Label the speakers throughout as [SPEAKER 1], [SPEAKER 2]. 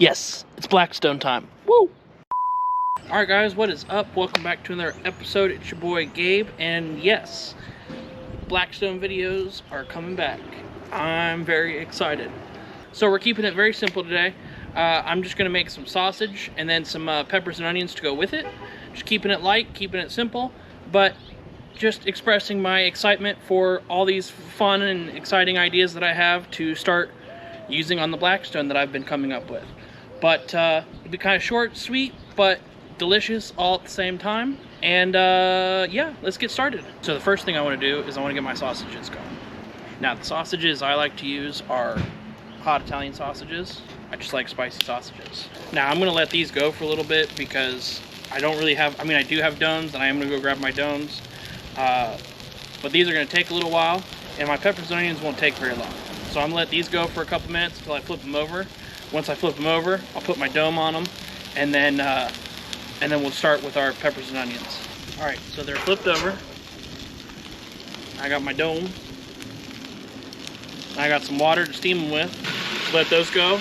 [SPEAKER 1] Yes, it's Blackstone time. Woo! Alright guys, what is up? Welcome back to another episode. It's your boy Gabe, and yes, Blackstone videos are coming back. I'm very excited. So we're keeping it very simple today. I'm just going to make some sausage and then some peppers and onions to go with it. Just keeping it light, keeping it simple, but just expressing my excitement for all these fun and exciting ideas that I have to start using on the Blackstone that I've been coming up with. But it'll be kind of short, sweet, but delicious all at the same time. And yeah, let's get started. So the first thing I want to do is I want to get my sausages going. Now the sausages I like to use are hot Italian sausages. I just like spicy sausages. Now I'm gonna let these go for a little bit because I don't really have, I mean I do have dones and I am gonna go grab my dones. But these are gonna take a little while and my peppers and onions won't take very long. So I'm gonna let these go for a couple minutes until I flip them over. Once I flip them over, I'll put my dome on them and then we'll start with our peppers and onions. All right, so they're flipped over. I got my dome. I got some water to steam them with. Let those go.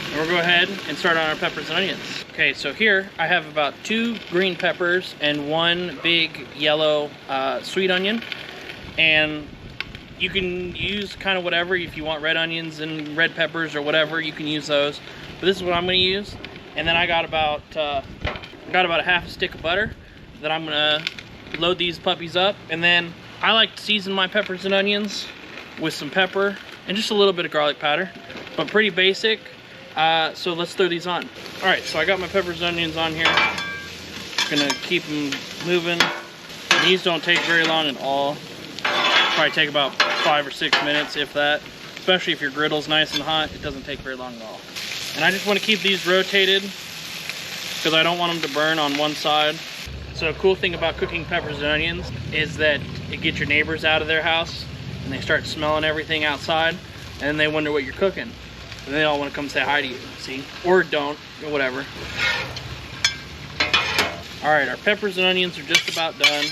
[SPEAKER 1] And we'll go ahead and start on our peppers and onions. Okay, so here I have about 2 green peppers and 1 big yellow sweet onion. And you can use kind of whatever. If you want red onions and red peppers or whatever, you can use those. But this is what I'm going to use. And then I got about a half a stick of butter that I'm going to load these puppies up. And then I like to season my peppers and onions with some pepper and just a little bit of garlic powder, but pretty basic. So let's throw these on. All right, so I got my peppers and onions on here. Gonna keep them moving. These don't take very long at all. Probably take about 5 or 6 minutes, if that. Especially if your griddle's nice and hot, it doesn't take very long at all. And I just want to keep these rotated because I don't want them to burn on one side. So a cool thing about cooking peppers and onions is that it gets your neighbors out of their house and they start smelling everything outside and then they wonder what you're cooking. And they all want to come say hi to you, see? Or don't, or whatever. All right, our peppers and onions are just about done.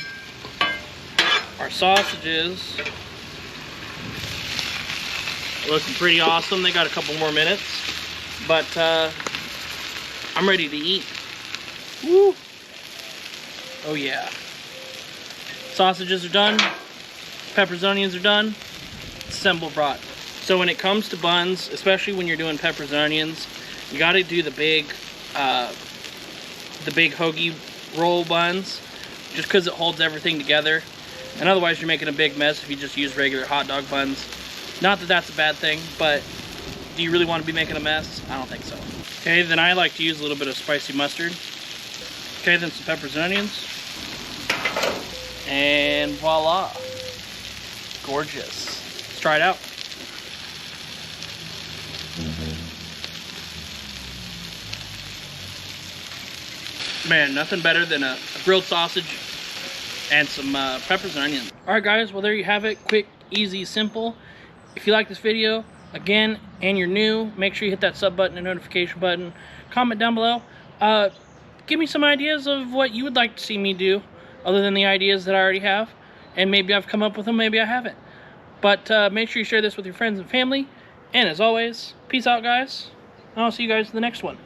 [SPEAKER 1] Our sausages are looking pretty awesome. They got a couple more minutes, but I'm ready to eat. Woo! Oh yeah. Sausages are done. Peppers and onions are done. Assemble brat. So when it comes to buns, especially when you're doing peppers and onions, you got to do the big hoagie roll buns, just because it holds everything together. And otherwise, you're making a big mess if you just use regular hot dog buns. Not that that's a bad thing, but do you really want to be making a mess? I don't think so. Okay, then I like to use a little bit of spicy mustard. Okay, then some peppers and onions. And voila. Gorgeous. Let's try it out. Man, nothing better than a grilled sausage and some peppers and onions. All right, guys, well, there you have it. Quick, easy, simple. If you like this video, again, and you're new, make sure you hit that sub button and notification button. Comment down below. Give me some ideas of what you would like to see me do, other than the ideas that I already have. And maybe I've come up with them, maybe I haven't. But make sure you share this with your friends and family. And as always, peace out, guys. I'll see you guys in the next one.